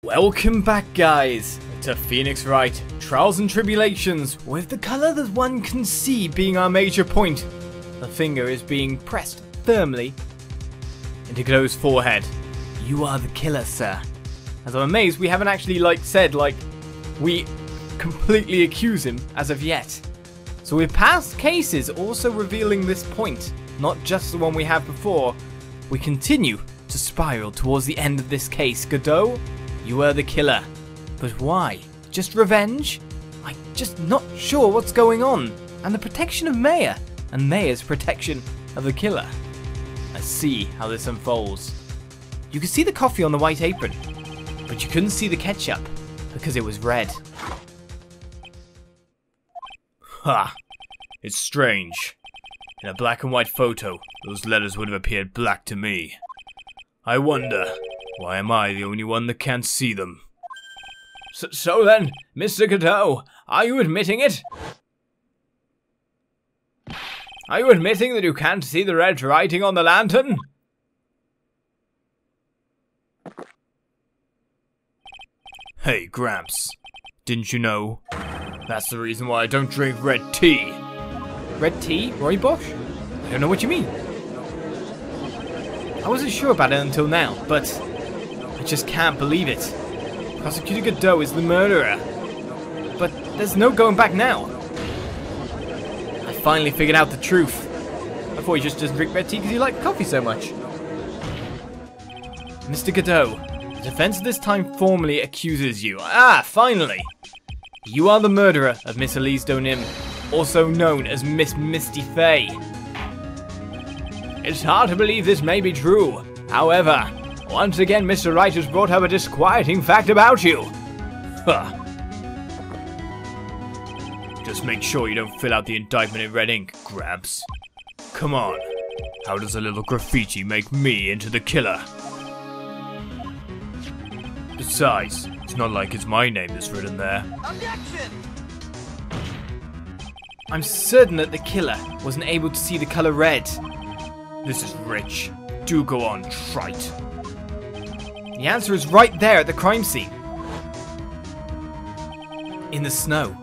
Welcome back, guys, to Phoenix Wright, Trials and Tribulations, with the colour that one can see being our major point. The finger is being pressed firmly into Godot's forehead. You are the killer, sir. As I'm amazed we haven't actually said we completely accuse him as of yet. So with past cases also revealing this point, not just the one we have before, we continue to spiral towards the end of this case. Godot, you are the killer. But why? Just revenge? I'm just not sure what's going on. And the protection of Maya, and Maya's protection of the killer. Let's see how this unfolds. You could see the coffee on the white apron, but you couldn't see the ketchup because it was red. Ha! It's strange. In a black and white photo, those letters would have appeared black to me. I wonder, why am I the only one that can't see them? So then, Mr. Godot, are you admitting it? Are you admitting that you can't see the red writing on the lantern? Hey, Gramps, didn't you know? That's the reason why I don't drink red tea. Red tea? Roy Bosch? I don't know what you mean. I wasn't sure about it until now, but I just can't believe it. Prosecutor Godot is the murderer. But there's no going back now. I finally figured out the truth. I thought you just doesn't drink red tea because you like coffee so much. Mr. Godot, the defense this time formally accuses you. Ah, finally! You are the murderer of Miss Elise Donim, also known as Miss Misty Faye. It's hard to believe this may be true. However, once again Mr. Wright has brought up a disquieting fact about you. Huh. Just make sure you don't fill out the indictment in red ink, Gramps. Come on. How does a little graffiti make me into the killer? Besides, it's not like it's my name that's written there. Objection! I'm certain that the killer wasn't able to see the colour red. This is rich. Do go on, trite. The answer is right there at the crime scene. In the snow.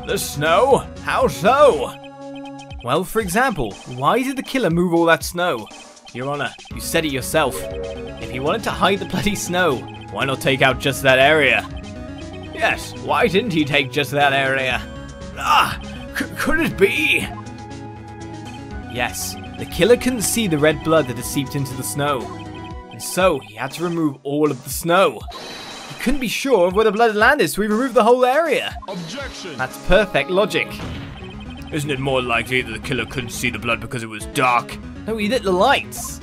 The snow? How so? Well, for example, why did the killer move all that snow? Your Honor, you said it yourself. If he wanted to hide the bloody snow, why not take out just that area? Yes, why didn't he take just that area? Ah, could it be? Yes, the killer couldn't see the red blood that had seeped into the snow. And so, he had to remove all of the snow. He couldn't be sure of where the blood had landed, so he removed the whole area. Objection! That's perfect logic. Isn't it more likely that the killer couldn't see the blood because it was dark? No, he lit the lights.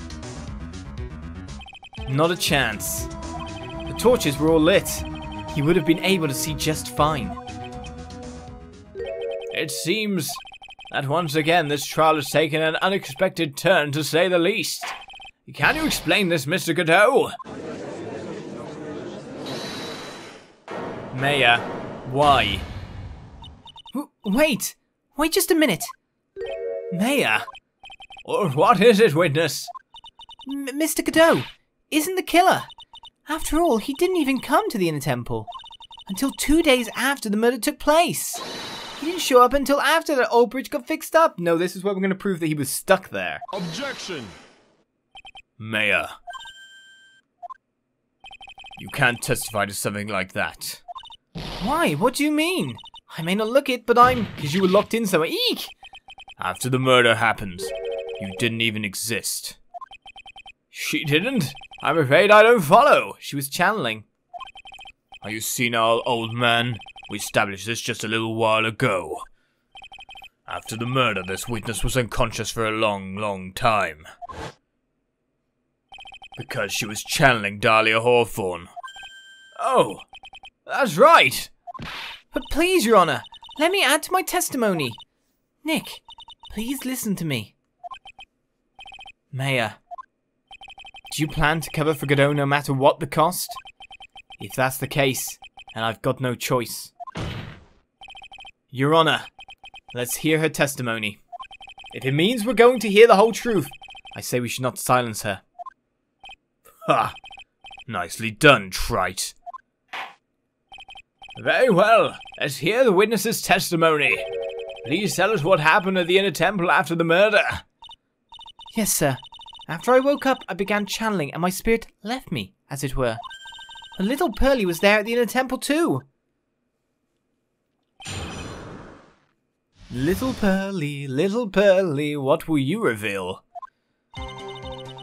Not a chance. The torches were all lit. He would have been able to see just fine. It seems that once again this trial has taken an unexpected turn, to say the least. Can you explain this, Mr. Godot? Maya, why? Wait just a minute. Maya? What is it, witness? Mr. Godot isn't the killer. After all, he didn't even come to the Inner Temple until 2 days after the murder took place. He didn't show up until after the old bridge got fixed up. No, this is where we're going to prove that he was stuck there. Objection! Maya, you can't testify to something like that. Why? What do you mean? I may not look it, but because you were locked in somewhere. Eek! After the murder happened, you didn't even exist. She didn't? I'm afraid I don't follow. She was channeling. Are you senile, old man? We established this just a little while ago. After the murder, this witness was unconscious for a long, long time. Because she was channeling Dahlia Hawthorne. Oh, that's right. But please, Your Honor, let me add to my testimony. Nick, please listen to me. Maya, do you plan to cover for Godot no matter what the cost? If that's the case, and I've got no choice. Your Honor, let's hear her testimony. If it means we're going to hear the whole truth, I say we should not silence her. Ha! Nicely done, trite. Very well. Let's hear the witness's testimony. Please tell us what happened at the inner temple after the murder. Yes, sir. After I woke up, I began channeling and my spirit left me, as it were. But little Pearlie was there at the inner temple too. Little Pearlie, what will you reveal?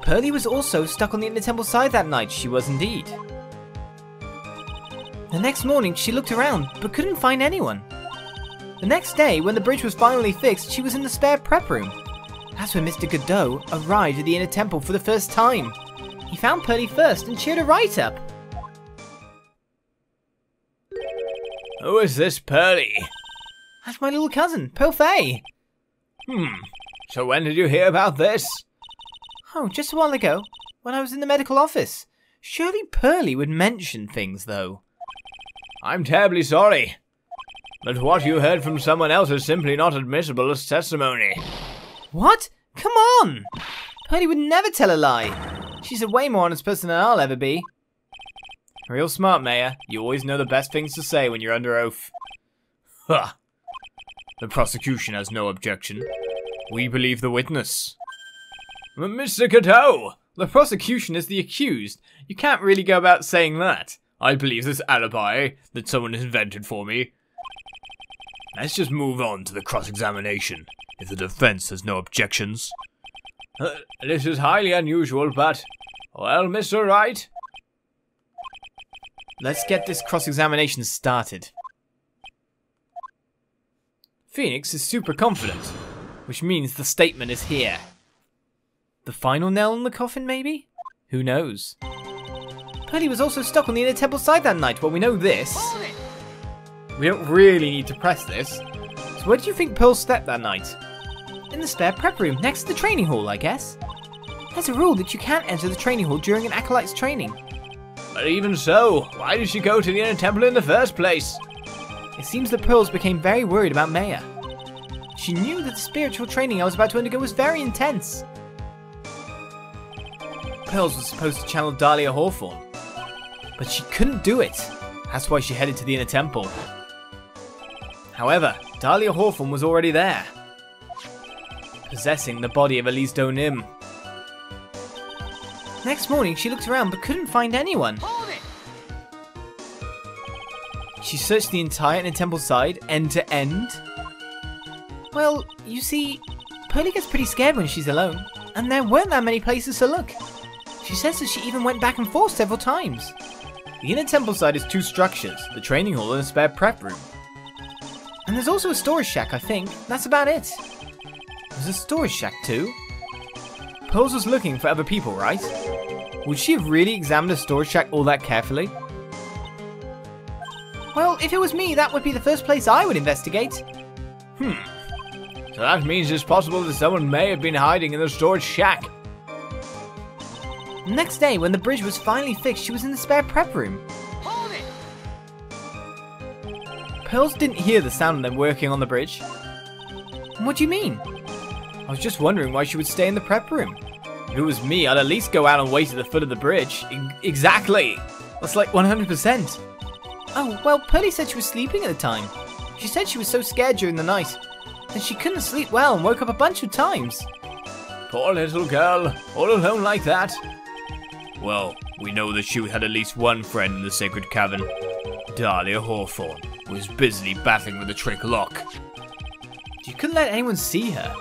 Pearlie was also stuck on the inner temple side that night, she was indeed. The next morning, she looked around, but couldn't find anyone. The next day, when the bridge was finally fixed, she was in the spare prep room. That's when Mr. Godot arrived at the inner temple for the first time. He found Pearlie first and cheered her right up. Who is this Pearlie? That's my little cousin, Pearl Fay. So when did you hear about this? Oh, just a while ago, when I was in the medical office. Surely Pearlie would mention things, though. I'm terribly sorry. But what you heard from someone else is simply not admissible as testimony. What? Come on! Pearlie would never tell a lie. She's a way more honest person than I'll ever be. Real smart, Mayor. You always know the best things to say when you're under oath. Ha! The prosecution has no objection. We believe the witness. Mr. Godot! The prosecution is the accused. You can't really go about saying that. I believe this alibi that someone has invented for me. Let's just move on to the cross-examination, if the defense has no objections. This is highly unusual, but... Well, Mr. Wright? Let's get this cross-examination started. Phoenix is super confident, which means the statement is here. The final nail in the coffin, maybe? Who knows? Pearlie was also stuck on the inner temple side that night. Well, we know this. We don't really need to press this. So where do you think Pearl slept that night? In the spare prep room, next to the training hall, I guess. There's a rule that you can't enter the training hall during an acolyte's training. But even so, why did she go to the inner temple in the first place? It seems that Pearls became very worried about Maya. She knew that the spiritual training I was about to undergo was very intense. Pearls was supposed to channel Dahlia Hawthorne, but she couldn't do it. That's why she headed to the inner temple. However, Dahlia Hawthorne was already there, possessing the body of Elise Donim. Next morning, she looked around but couldn't find anyone. She searched the entire inner temple side, end to end. Well, you see, Pearlie gets pretty scared when she's alone, and there weren't that many places to look. She says that she even went back and forth several times. The inner temple side is two structures, the training hall and a spare prep room. And there's also a storage shack, I think. That's about it. There's a storage shack too. Pearls was looking for other people, right? Would she have really examined a storage shack all that carefully? Well, if it was me, that would be the first place I would investigate. So that means it's possible that someone may have been hiding in the storage shack. The next day, when the bridge was finally fixed, she was in the spare prep room. Hold it! Pearls didn't hear the sound of them working on the bridge. What do you mean? I was just wondering why she would stay in the prep room. If it was me, I'd at least go out and wait at the foot of the bridge. Exactly! That's like 100%. Oh, well, Pearlie said she was sleeping at the time. She said she was so scared during the night that she couldn't sleep well and woke up a bunch of times. Poor little girl, all alone like that. Well, we know that she had at least one friend in the sacred cavern. Dahlia Hawthorne, who was busily battling with the trick lock. You couldn't let anyone see her,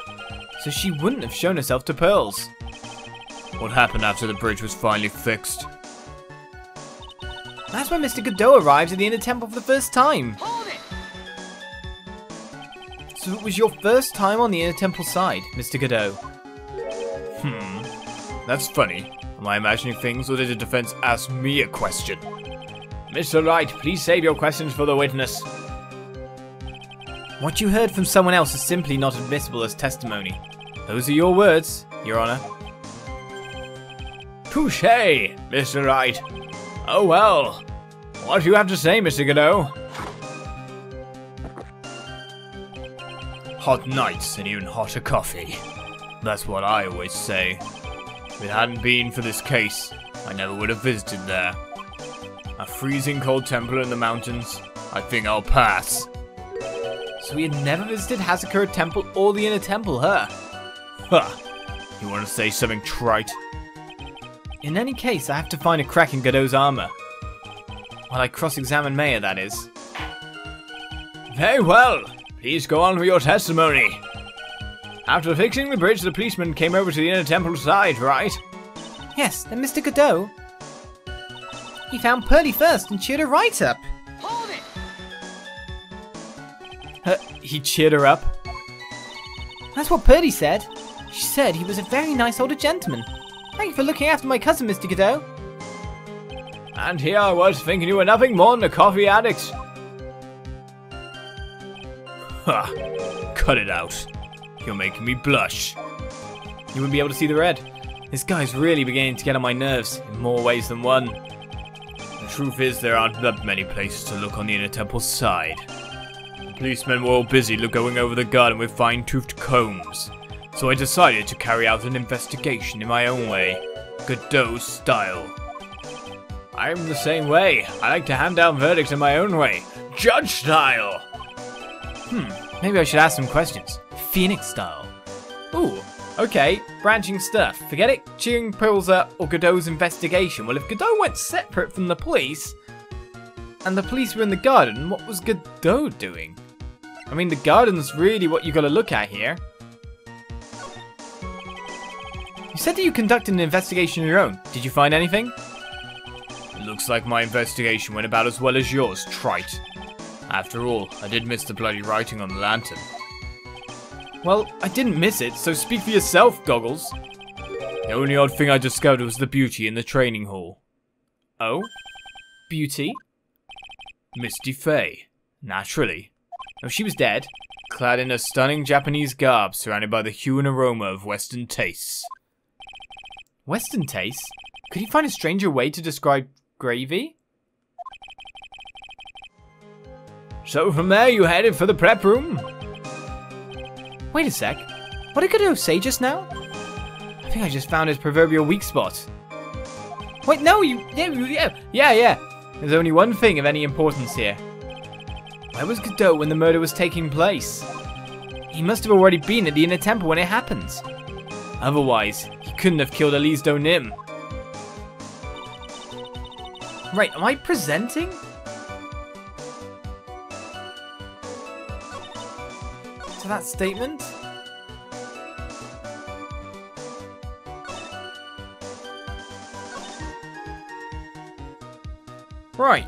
so she wouldn't have shown herself to Pearls. What happened after the bridge was finally fixed? That's when Mr. Godot arrived at the inner temple for the first time. Hold it! So it was your first time on the inner temple side, Mr. Godot? That's funny. Am I imagining things, or did the defense ask me a question? Mr. Wright, please save your questions for the witness. What you heard from someone else is simply not admissible as testimony. Those are your words, Your Honor. Touché, Mr. Wright. Oh well. What do you have to say, Mr. Godot? Hot nights and even hotter coffee. That's what I always say. If it hadn't been for this case, I never would have visited there. A freezing cold temple in the mountains, I think I'll pass. So we had never visited Hazakura Temple or the Inner Temple, huh? Huh. You want to say something trite? In any case, I have to find a crack in Godot's armor. While I cross-examine Maya, that is. Very well. Please go on with your testimony. After fixing the bridge, the policeman came over to the Inner Temple side, right? Yes, then Mr. Godot... He found Pearly first and cheered her right up. Hold it! He cheered her up? That's what Pearly said. She said he was a very nice older gentleman. Thank you for looking after my cousin, Mr. Godot. And here I was thinking you were nothing more than a coffee addict. Ha! Cut it out. You're making me blush. You wouldn't be able to see the red. This guy's really beginning to get on my nerves in more ways than one. The truth is there aren't that many places to look on the Inner Temple side. The policemen were all busy going over the garden with fine-toothed combs. So I decided to carry out an investigation in my own way, Godot style. I'm the same way. I like to hand down verdicts in my own way, judge style. Maybe I should ask some questions. Phoenix style. Ooh, okay, branching stuff. Forget it, cheering Pearls up or Godot's investigation. Well, if Godot went separate from the police, and the police were in the garden, what was Godot doing? I mean, the garden's really what you gotta look at here. You said that you conducted an investigation of your own. Did you find anything? It looks like my investigation went about as well as yours, trite. After all, I did miss the bloody writing on the lantern. Well, I didn't miss it, so speak for yourself, Goggles. The only odd thing I discovered was the beauty in the training hall. Oh? Beauty? Misty Faye, naturally. Oh, she was dead. Clad in a stunning Japanese garb, surrounded by the hue and aroma of Western tastes. Western tastes? Could you find a stranger way to describe gravy? So from there you headed for the prep room? Wait a sec. What did Godot say just now? I think I just found his proverbial weak spot. Wait, no, yeah. There's only one thing of any importance here. Where was Godot when the murder was taking place? He must have already been at the Inner Temple when it happened. Otherwise, he couldn't have killed Olizandri. Right, am I presenting? To that statement? Right.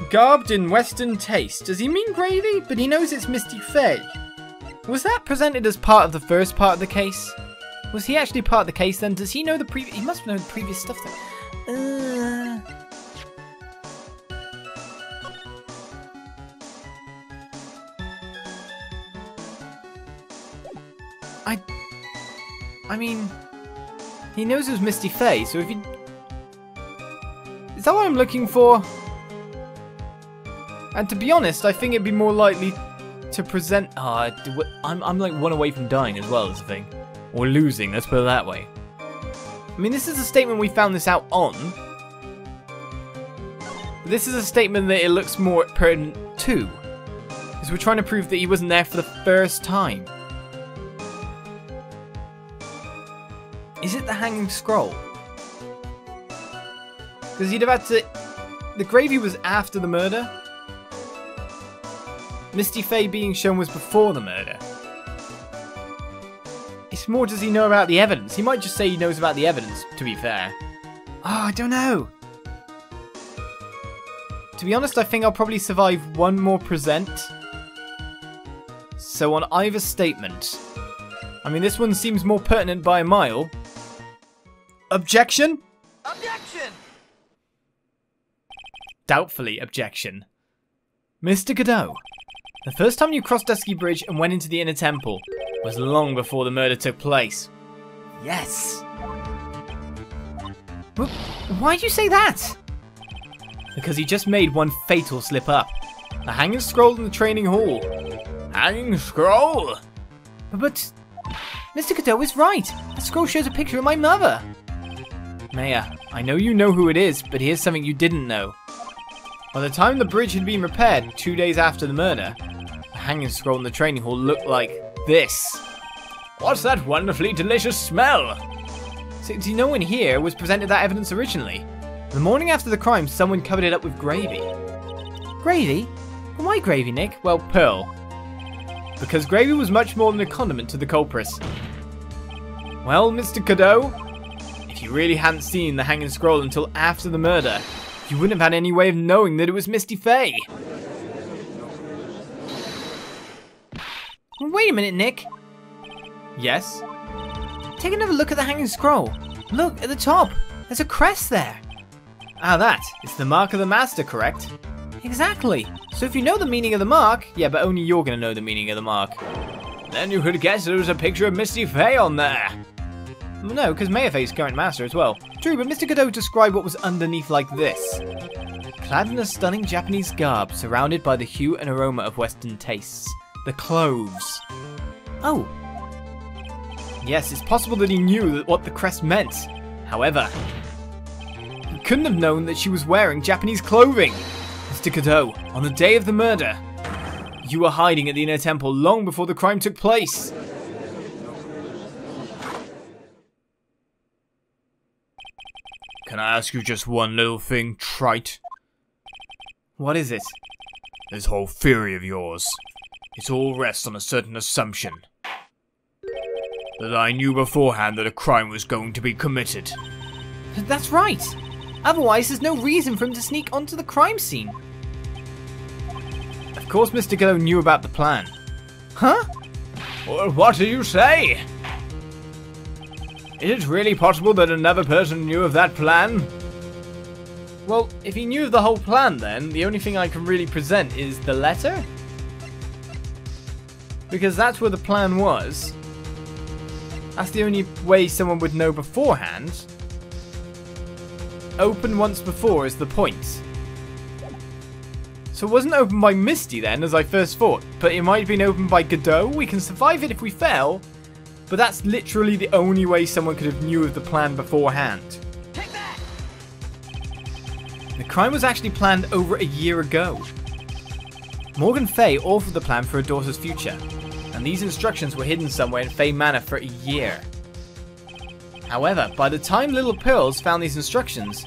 Garbed in Western taste. Does he mean gravy? But he knows it's Misty Faye. Was that presented as part of the first part of the case? Was he actually part of the case then? Does he know the previous... He must have known the previous stuff then. I mean... He knows it was Misty Faye, so if he... Is that what I'm looking for? And to be honest, I think it'd be more likely to present... I'm like one away from dying as well, is the thing. Or losing, let's put it that way. I mean, this is a statement we found this out on. But this is a statement that it looks more pertinent to. Because we're trying to prove that he wasn't there for the first time. Is it the hanging scroll? Because he'd have had to... The gravy was after the murder. Misty Faye being shown was before the murder. It's more, does he know about the evidence? He might just say he knows about the evidence, to be fair. Oh, I don't know. To be honest, I think I'll probably survive one more present. So on either statement. I mean, this one seems more pertinent by a mile. Objection? Objection! Doubtfully objection. Mr. Godot, the first time you crossed Dusky Bridge and went into the Inner Temple was long before the murder took place. Yes. Why'd you say that? Because he just made one fatal slip up. A hanging scroll in the training hall. Hanging scroll? But Mr. Godot is right. The scroll shows a picture of my mother. Maya, I know you know who it is, but here's something you didn't know. By the time the bridge had been repaired 2 days after the murder, the hanging scroll in the training hall looked like this. What's that wonderfully delicious smell? So, do you know when here was presented that evidence originally? The morning after the crime, someone covered it up with gravy. Gravy? Why gravy, Nick? Well, Pearl. Because gravy was much more than a condiment to the culprits. Well, Mr. Godot, if you really hadn't seen the hanging scroll until after the murder, you wouldn't have had any way of knowing that it was Misty Faye. Wait a minute, Nick. Yes? Take another look at the hanging scroll. Look, at the top. There's a crest there. Ah, that. It's the mark of the master, correct? Exactly. So if you know the meaning of the mark, yeah, but only you're going to know the meaning of the mark. Then you could guess there was a picture of Misty Faye on there. Well, no, because Mayfay's current master as well. True, but Mr. Godot described what was underneath like this. Clad in a stunning Japanese garb, surrounded by the hue and aroma of Western tastes. The cloves. Oh. Yes, it's possible that he knew what the crest meant. However, he couldn't have known that she was wearing Japanese clothing. Mr. Godot, on the day of the murder, you were hiding at the Inner Temple long before the crime took place. Can I ask you just one little thing, trite? What is it? This whole theory of yours. It all rests on a certain assumption. That I knew beforehand that a crime was going to be committed. That's right. Otherwise, there's no reason for him to sneak onto the crime scene. Of course Mr. Godot knew about the plan. Huh? Well, what do you say? Is it really possible that another person knew of that plan? Well, if he knew of the whole plan then, the only thing I can really present is the letter? Because that's where the plan was. That's the only way someone would know beforehand. Open once before is the point. So it wasn't opened by Misty then, as I first thought, but it might have been opened by Godot. We can survive it if we fail, but that's literally the only way someone could have knew of the plan beforehand. Take that! The crime was actually planned over a year ago. Morgan Fay authored the plan for her daughter's future, and these instructions were hidden somewhere in Fay Manor for a year. However, by the time Little Pearls found these instructions,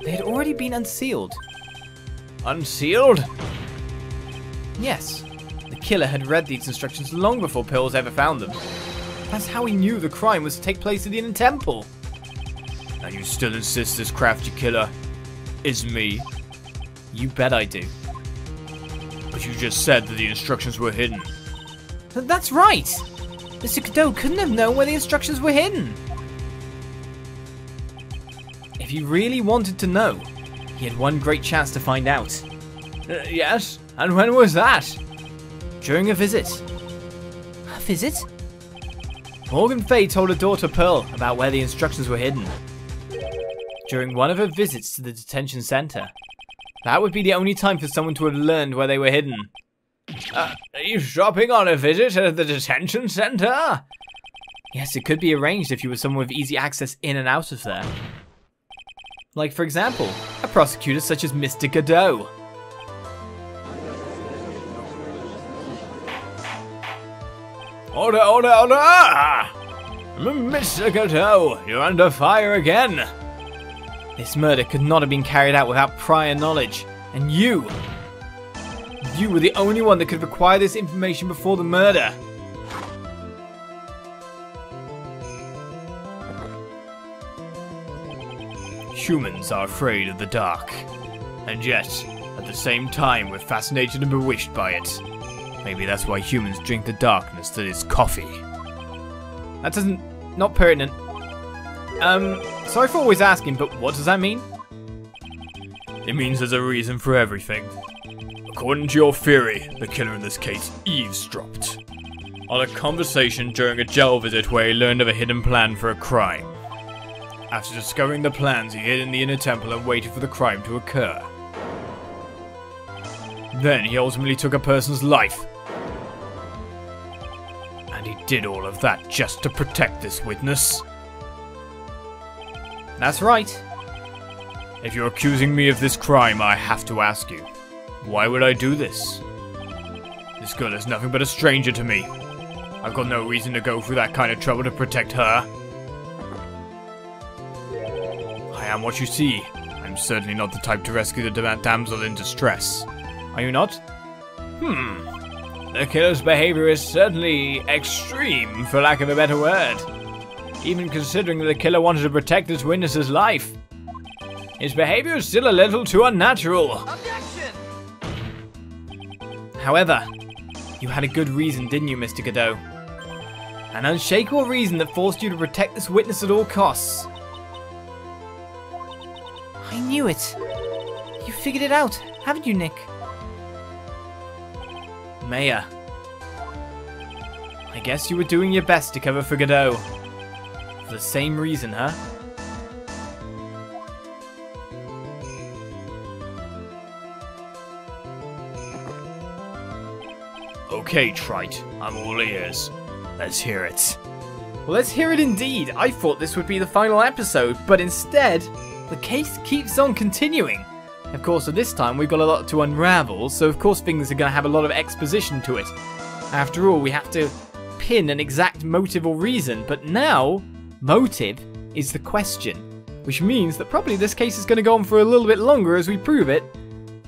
they had already been unsealed. Unsealed? Yes. The killer had read these instructions long before Pearls ever found them. That's how he knew the crime was to take place at the Inner Temple. And you still insist this crafty killer is me? You bet I do. But you just said that the instructions were hidden. That's right! Mr. Godot couldn't have known where the instructions were hidden. If he really wanted to know, he had one great chance to find out. Yes? And when was that? During a visit. A visit? Morgan Fay told her daughter Pearl about where the instructions were hidden. During one of her visits to the detention center. That would be the only time for someone to have learned where they were hidden. Are you stopping on a visit at the detention center? Yes, it could be arranged if you were someone with easy access in and out of there. Like, for example, a prosecutor such as Mr. Godot. Order, order, order! Mr. Godot, you're under fire again. This murder could not have been carried out without prior knowledge, and you were the only one that could require this information before the murder. Humans are afraid of the dark, and yet, at the same time, we're fascinated and bewitched by it. Maybe that's why humans drink the darkness that is coffee. That not pertinent. Sorry for always asking, but what does that mean? It means there's a reason for everything. According to your theory, the killer in this case eavesdropped on a conversation during a jail visit where he learned of a hidden plan for a crime. After discovering the plans, he hid in the Inner Temple and waited for the crime to occur. Then he ultimately took a person's life. And he did all of that just to protect this witness. That's right. If you're accusing me of this crime, I have to ask you, why would I do this? This girl is nothing but a stranger to me. I've got no reason to go through that kind of trouble to protect her. I am what you see. I'm certainly not the type to rescue the damsel in distress. Are you not? The killer's behavior is certainly extreme, for lack of a better word. Even considering that the killer wanted to protect this witness's life. His behavior is still a little too unnatural. Objection! However, you had a good reason, didn't you, Mr. Godot? An unshakable reason that forced you to protect this witness at all costs. I knew it. You figured it out, haven't you, Nick? Maya. I guess you were doing your best to cover for Godot. For the same reason, huh? Okay, Trite. I'm all ears. Let's hear it. Well, let's hear it indeed. I thought this would be the final episode, but instead, the case keeps on continuing. Of course, at this time, we've got a lot to unravel, so of course things are going to have a lot of exposition to it. After all, we have to pin an exact motive or reason, but now, motive is the question. Which means that probably this case is going to go on for a little bit longer as we prove it,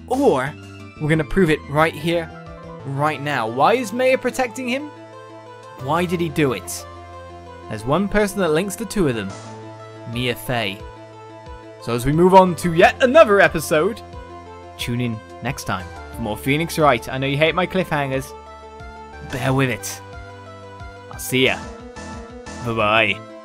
or we're going to prove it right here, right now. Why is Maya protecting him? Why did he do it? There's one person that links the two of them. Mia Fey. So as we move on to yet another episode, tune in next time for more Phoenix Wright. I know you hate my cliffhangers. Bear with it. I'll see ya. Bye-bye.